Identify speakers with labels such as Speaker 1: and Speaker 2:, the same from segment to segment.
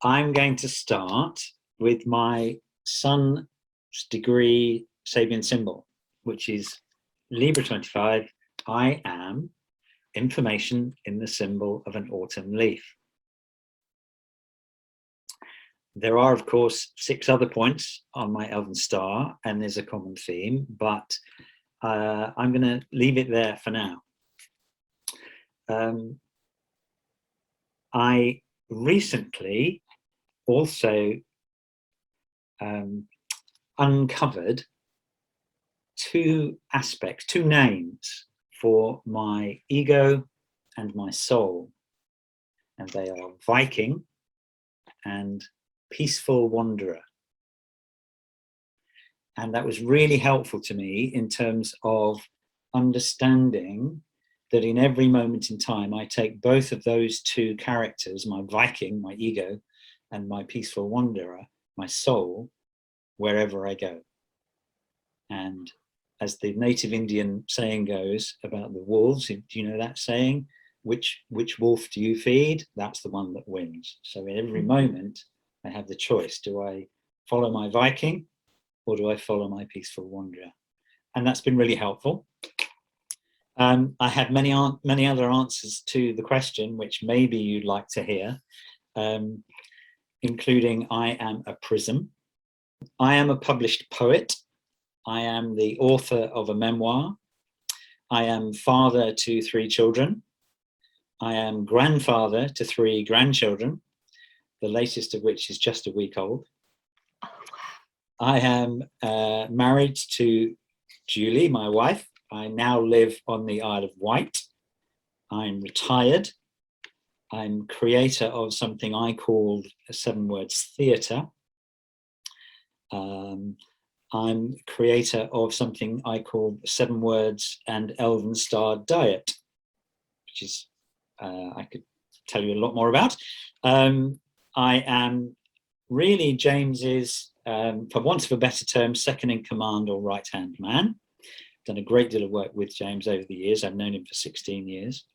Speaker 1: I'm going to start with my son's degree Sabian symbol, which is Libra 25. I am information in the symbol of an autumn leaf. There are, of course, 6 other points on my elven star, and there's a common theme, but I'm going to leave it there for now. I recently also uncovered 2 aspects, 2 names for my ego and my soul, and they are Viking and Peaceful Wanderer. And that was really helpful to me in terms of understanding that in every moment in time, I take both of those 2 characters, my Viking, my ego, and my Peaceful Wanderer, my soul, wherever I go. And as the native Indian saying goes about the wolves, do you know that saying? Which wolf do you feed? That's the one that wins. So in every moment, I have the choice. Do I follow my Viking or do I follow my Peaceful Wanderer? And that's been really helpful. I have many other answers to the question, which maybe you'd like to hear, including I am a prism. I am a published poet. I am the author of a memoir. I am father to 3 children. I am grandfather to 3 grandchildren, the latest of which is just a week old. Oh, wow. I am married to Julie, my wife. I now live on the Isle of Wight. I'm retired. I'm creator of something I call 7 Words Theatre. I'm creator of something I call 7 Words and Elven Star Diet, which is, I could tell you a lot more about. I am really James's, for want of a better term, second in command or right-hand man. Done a great deal of work with James over the years. I've known him for 16 years.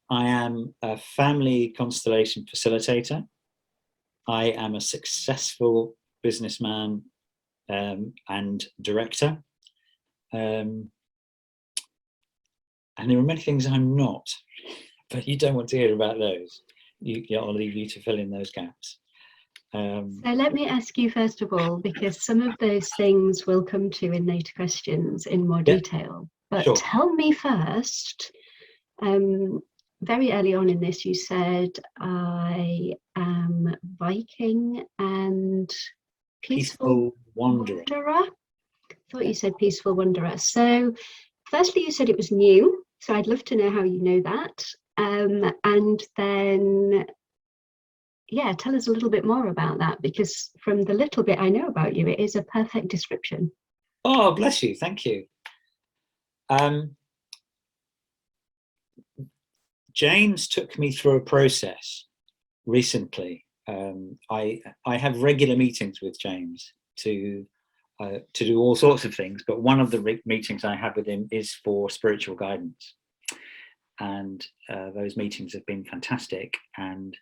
Speaker 1: I am a family constellation facilitator. I am a successful businessman and director. And there are many things I'm not, but you don't want to hear about those. I'll leave you to fill in those gaps.
Speaker 2: So let me ask you first of all, because some of those things will come to in later questions in more detail. But sure. Tell me first, very early on in this, you said, I am Viking and Peaceful Wanderer. I thought you said Peaceful Wanderer. So firstly, you said it was new. So I'd love to know how you know that. And then, yeah, tell us a little bit more about that, because from the little bit I know about you, it is a perfect description.
Speaker 1: Oh, bless you. Thank you. James took me through a process recently. I have regular meetings with James to do all sorts of things, but one of the meetings I have with him is for spiritual guidance. And those meetings have been fantastic. And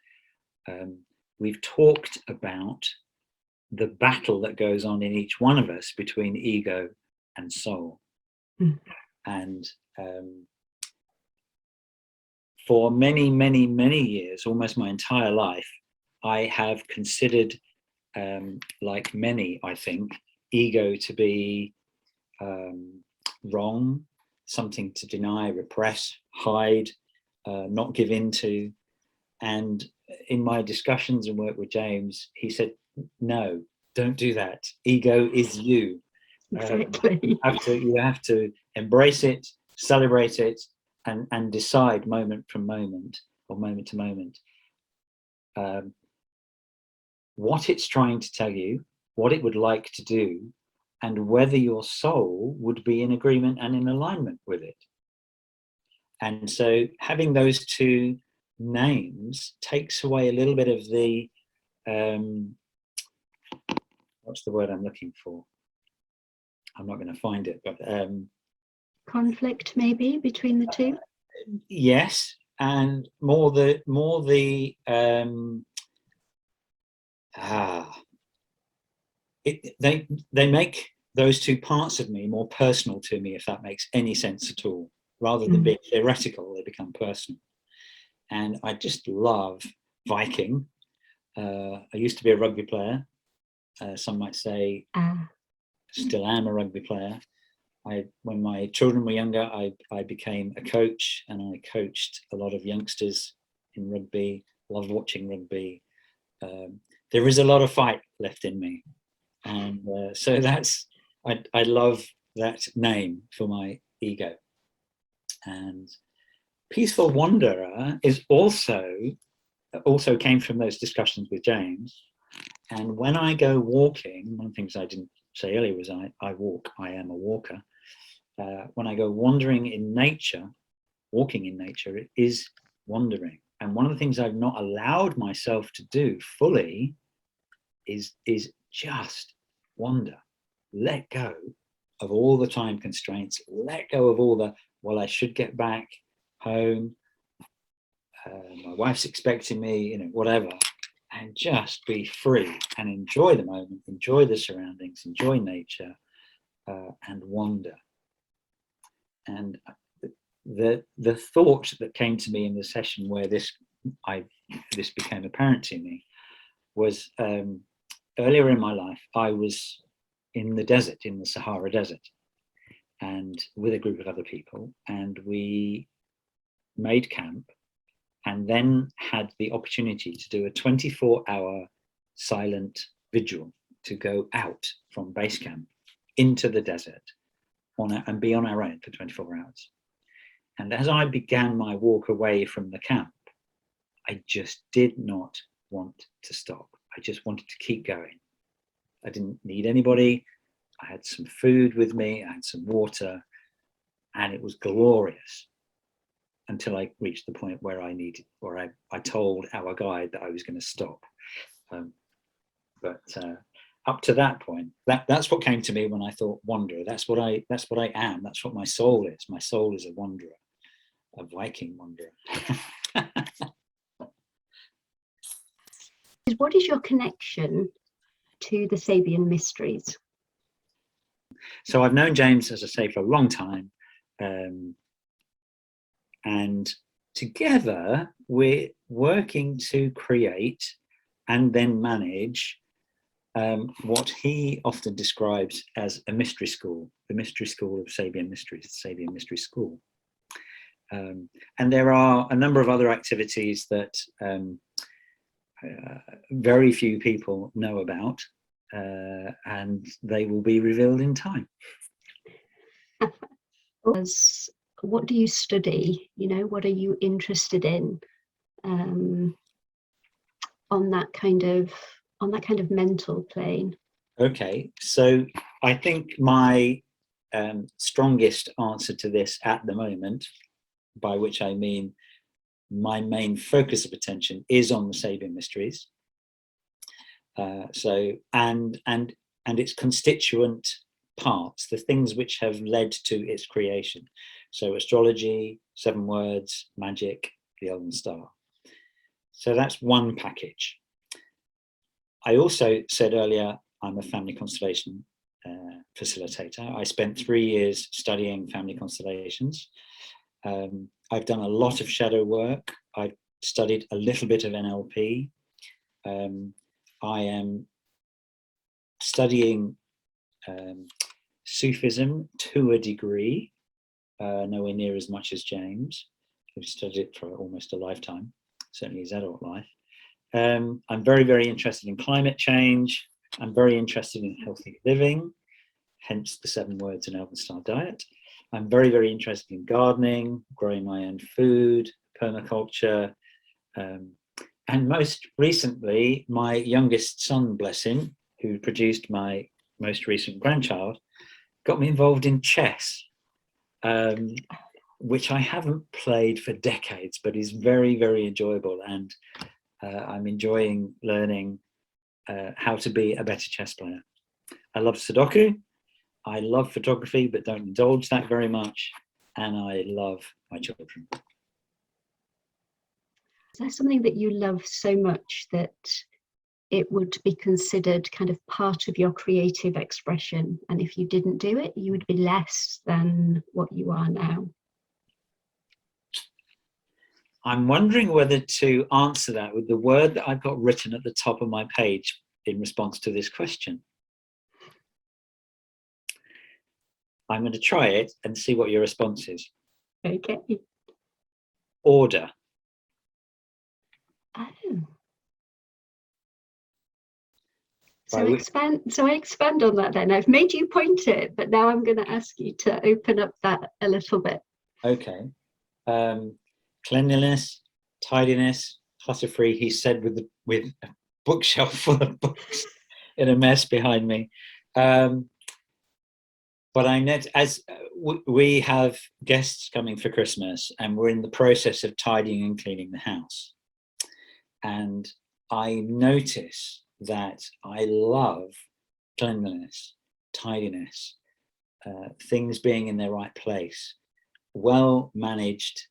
Speaker 1: we've talked about the battle that goes on in each one of us between ego and soul. Mm. And for many, many, many years, almost my entire life, I have considered, like many, I think, ego to be wrong, something to deny, repress, hide, not give in to. And in my discussions and work with James, he said, no, don't do that. Ego is you.
Speaker 2: Exactly.
Speaker 1: You have to embrace it, celebrate it, and decide moment from moment or moment to moment what it's trying to tell you, what it would like to do, and whether your soul would be in agreement and in alignment with it. And so having those 2 names takes away a little bit of the, what's the word I'm looking for? I'm not going to find it, but
Speaker 2: conflict maybe between the 2.
Speaker 1: Yes, and more the They make those two parts of me more personal to me, if that makes any sense at all. Rather than being theoretical, they become personal. And I just love Viking. I used to be a rugby player. Some might say still am a rugby player. When my children were younger, I became a coach, and I coached a lot of youngsters in rugby. Loved watching rugby. There is a lot of fight left in me, and so I love that name for my ego. And Peaceful Wanderer is also came from those discussions with James. And when I go walking, one of the things I didn't say earlier was I walk. I am a walker. When I go wandering in nature, walking in nature, it is wandering. And one of the things I've not allowed myself to do fully is just wander. Let go of all the time constraints. Let go of all the, well, I should get back home. My wife's expecting me, whatever. And just be free and enjoy the moment, enjoy the surroundings, enjoy nature, and wander. And the thought that came to me in the session where this became apparent to me was earlier in my life, I was in the desert, in the Sahara Desert, and with a group of other people, and we made camp, and then had the opportunity to do a 24-hour silent vigil to go out from base camp into the desert and be on our own for 24 hours. And as I began my walk away from the camp, I just did not want to stop. I just wanted to keep going. I didn't need anybody. I had some food with me, I had some water, and it was glorious until I reached the point where I told our guide that I was going to stop. But up to that point, that's what came to me when I thought wanderer. That's what I am. That's what my soul is. My soul is a wanderer, a Viking wanderer.
Speaker 2: What is your connection to the Sabian mysteries?
Speaker 1: So I've known James, as I say, for a long time. And together we're working to create and then manage what he often describes as a mystery school, the mystery school of Sabian mysteries, the Sabian mystery school. And there are a number of other activities that very few people know about, and they will be revealed in time.
Speaker 2: What do you study? What are you interested in on that kind of mental plane?
Speaker 1: Okay, so I think my strongest answer to this at the moment, by which I mean my main focus of attention, is on the Sabian mysteries. And its constituent parts, the things which have led to its creation. So astrology, 7 words, magic, the Elven Star. So that's one package. I also said earlier, I'm a family constellation facilitator. I spent 3 years studying family constellations. I've done a lot of shadow work. I've studied a little bit of NLP. I am studying Sufism to a degree, nowhere near as much as James, who studied it for almost a lifetime, certainly his adult life. I'm very, very interested in climate change. I'm very interested in healthy living, hence the 7 words in Elven Star diet. I'm very, very interested in gardening, growing my own food, permaculture, and most recently, my youngest son, bless him, who produced my most recent grandchild, got me involved in chess, which I haven't played for decades, but is very, very enjoyable. And I'm enjoying learning how to be a better chess player. I love Sudoku. I love photography, but don't indulge that very much. And I love my children.
Speaker 2: Is there something that you love so much that it would be considered kind of part of your creative expression, and if you didn't do it, you would be less than what you are now?
Speaker 1: I'm wondering whether to answer that with the word that I've got written at the top of my page in response to this question. I'm going to try it and see what your response is.
Speaker 2: Okay.
Speaker 1: Order.
Speaker 2: Oh. So I expand on that then. I've made you point it, but now I'm going to ask you to open up that a little bit.
Speaker 1: Okay. Cleanliness, tidiness, clutter-free, he said with a bookshelf full of books in a mess behind me. But we have guests coming for Christmas, and we're in the process of tidying and cleaning the house. And I notice that I love cleanliness, tidiness, things being in their right place, well-managed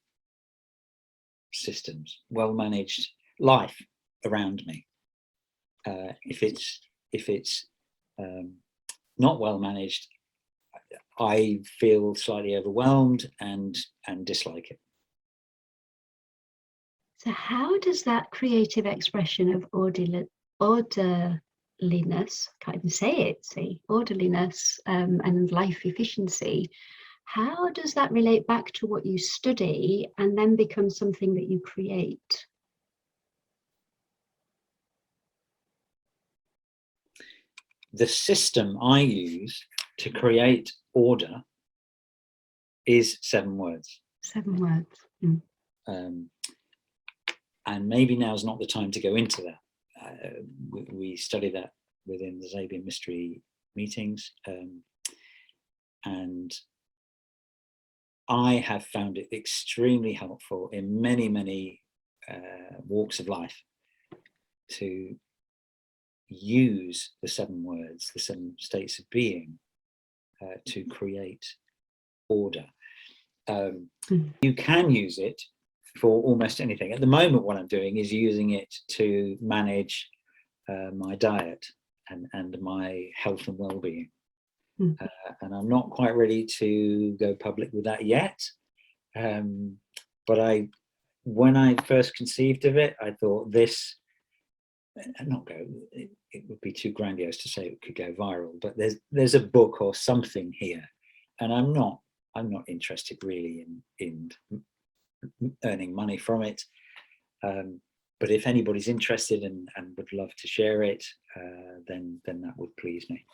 Speaker 1: systems, well-managed life around me. If it's not well-managed, I feel slightly overwhelmed and dislike it.
Speaker 2: So how does that creative expression of orderliness, can't even say it, see, orderliness and life efficiency, how does that relate back to what you study and then become something that you create?
Speaker 1: The system I use to create order is 7 words.
Speaker 2: 7 words. Mm.
Speaker 1: And maybe now's not the time to go into that. We study that within the Sabian mystery meetings. And I have found it extremely helpful in many, many walks of life to use the 7 words, the 7 states of being, to create order. You can use it for almost anything. At the moment, what I'm doing is using it to manage my diet and my health and well-being. And I'm not quite ready to go public with that yet. But when I first conceived of it, I thought it would be too grandiose to say it could go viral, but there's a book or something here, and I'm not interested really in earning money from it. But if anybody's interested and would love to share it, then that would please me.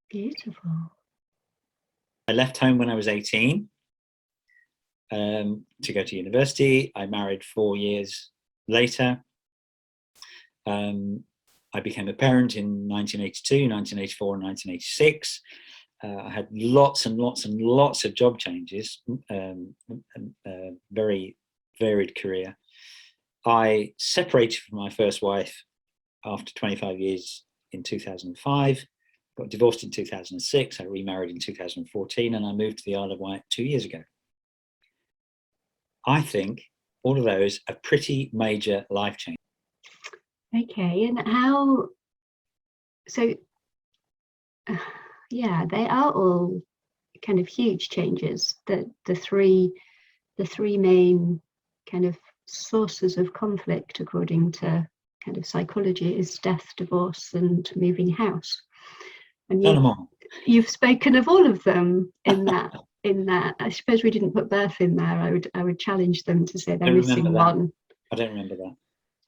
Speaker 2: Beautiful.
Speaker 1: I left home when I was 18 to go to university. I married 4 years later. I became a parent in 1982, 1984, and 1986. I had lots and lots and lots of job changes, very varied career. I separated from my first wife after 25 years in 2005, got divorced in 2006, I remarried in 2014, and I moved to the Isle of Wight 2 years ago. I think all of those are pretty major life changes.
Speaker 2: Okay, and how, so yeah, they are all kind of huge changes. The three main kind of sources of conflict, according to kind of psychology, is death, divorce, and moving house. And you've spoken of all of them in that. I suppose we didn't put birth in there. I would challenge them to say they're missing one.
Speaker 1: I don't remember that.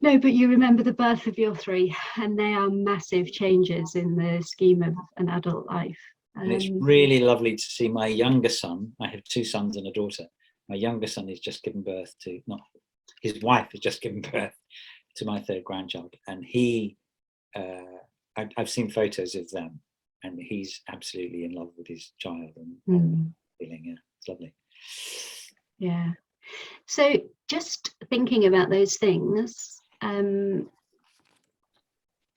Speaker 2: No, but you remember the birth of your 3, and they are massive changes in the scheme of an adult life.
Speaker 1: And it's really lovely to see my younger son. I have 2 sons and a daughter. My younger son has just given birth to, his wife has just given birth to my 3rd grandchild. And I've seen photos of them, and he's absolutely in love with his child and feeling, yeah, it's lovely.
Speaker 2: Yeah. So just thinking about those things,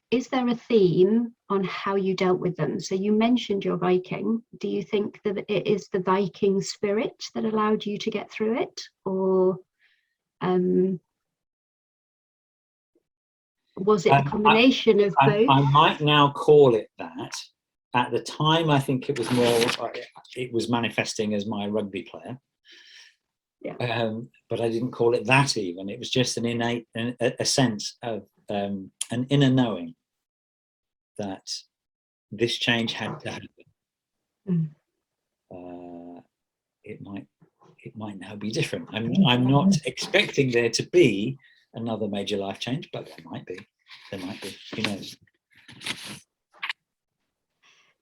Speaker 2: is there a theme on how you dealt with them? So you mentioned your Viking. Do you think that it is the Viking spirit that allowed you to get through it, or was it a combination of both?
Speaker 1: I might now call it that. At the time, I think it was more, it was manifesting as my rugby player.
Speaker 2: Yeah.
Speaker 1: But I didn't call it that even. It was just an innate, a sense of an inner knowing that this change had to happen. It might now be different. I'm not expecting there to be another major life change, but there might be. Who knows?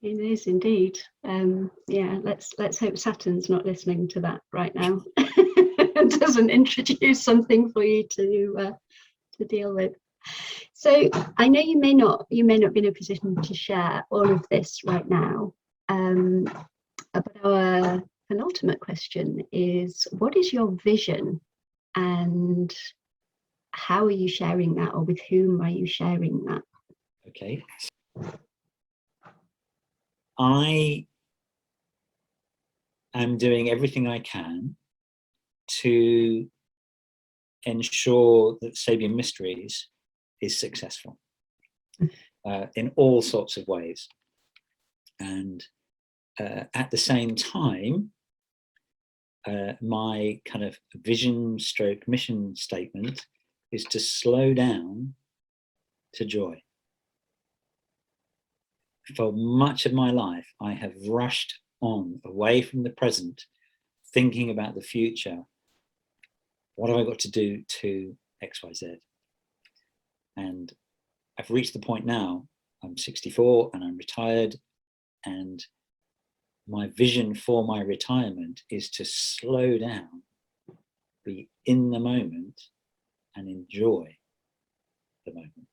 Speaker 2: It is indeed. Yeah, let's hope Saturn's not listening to that right now. It doesn't introduce something for you to deal with. So I know you may not be in a position to share all of this right now. But our penultimate question is, what is your vision, and how are you sharing that, or with whom are you sharing that?
Speaker 1: Okay. I am doing everything I can to ensure that Sabian Mysteries is successful in all sorts of ways. And at the same time, my kind of vision stroke mission statement is to slow down to joy. For much of my life, I have rushed on away from the present, thinking about the future. What have I got to do to X, Y, Z? And I've reached the point now, I'm 64 and I'm retired, and my vision for my retirement is to slow down, be in the moment, and enjoy the moment.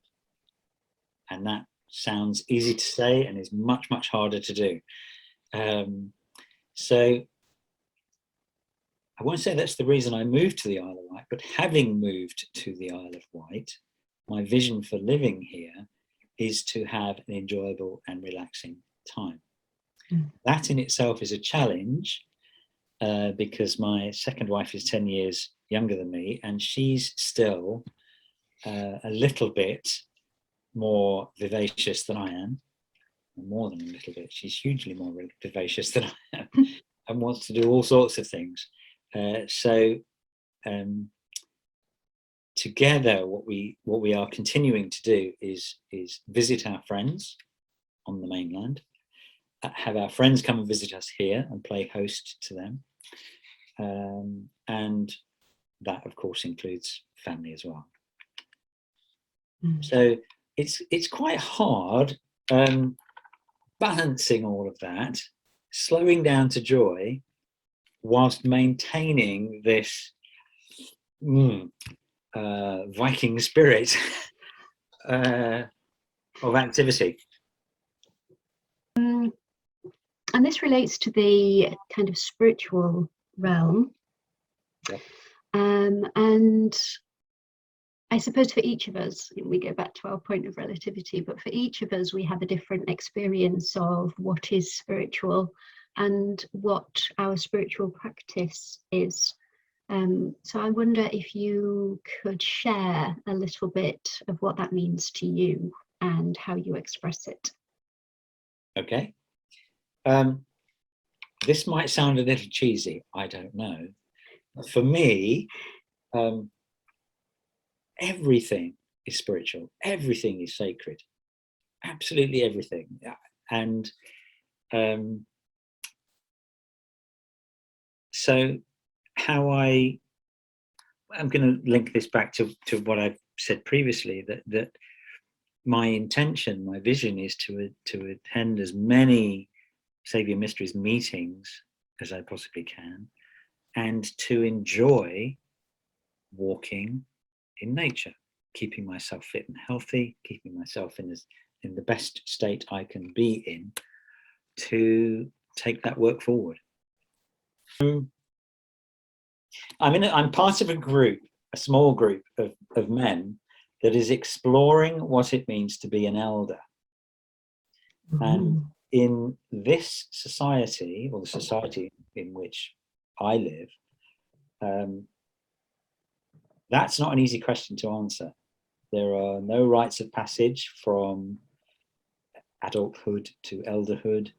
Speaker 1: And that sounds easy to say and is much, much harder to do. So I won't say that's the reason I moved to the Isle of Wight, but having moved to the Isle of Wight, my vision for living here is to have an enjoyable and relaxing time. That in itself is a challenge because my second wife is 10 years younger than me, and she's still a little bit more vivacious than I am. More than a little bit, she's hugely more vivacious than I am and wants to do all sorts of things. Together, what we are continuing to do is visit our friends on the mainland, have our friends come and visit us here and play host to them, and that of course includes family as well. So it's quite hard balancing all of that, slowing down to joy whilst maintaining this Viking spirit of activity.
Speaker 2: And this relates to the kind of spiritual realm.
Speaker 1: Yep.
Speaker 2: And I suppose for each of us, we go back to our point of relativity, but for each of us, we have a different experience of what is spiritual and what our spiritual practice is. So I wonder if you could share a little bit of what that means to you and how you express it.
Speaker 1: Okay. This might sound a little cheesy, I don't know. For me, everything is spiritual, everything is sacred, absolutely everything. And so how I'm going to link this back to what I've said previously, that my intention, my vision is to attend as many Sabian Mysteries meetings as I possibly can, and to enjoy walking in nature, keeping myself fit and healthy, keeping myself in the best state I can be in, to take that work forward. I'm part of a group, a small group of men that is exploring what it means to be an elder. And in this society, or the society in which I live, that's not an easy question to answer. There are no rites of passage from adulthood to elderhood.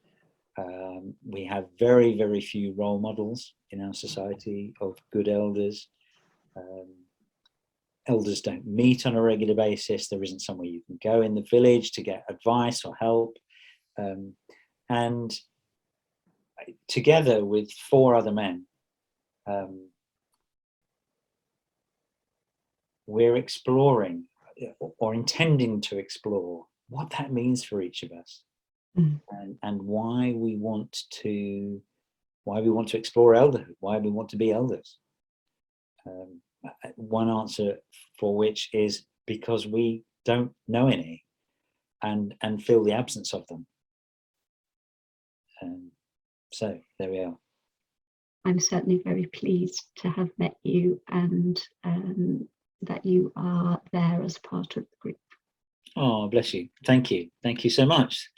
Speaker 1: We have very, very few role models in our society of good elders. Elders don't meet on a regular basis. There isn't somewhere you can go in the village to get advice or help. And together with 4 other men, we're exploring or intending to explore what that means for each of us, and why we want to explore elderhood, why we want to be elders. One answer for which is because we don't know any and feel the absence of them. So there we are.
Speaker 2: I'm certainly very pleased to have met you, and that you are there as part of the group.
Speaker 1: Oh, bless you. Thank you. Thank you so much.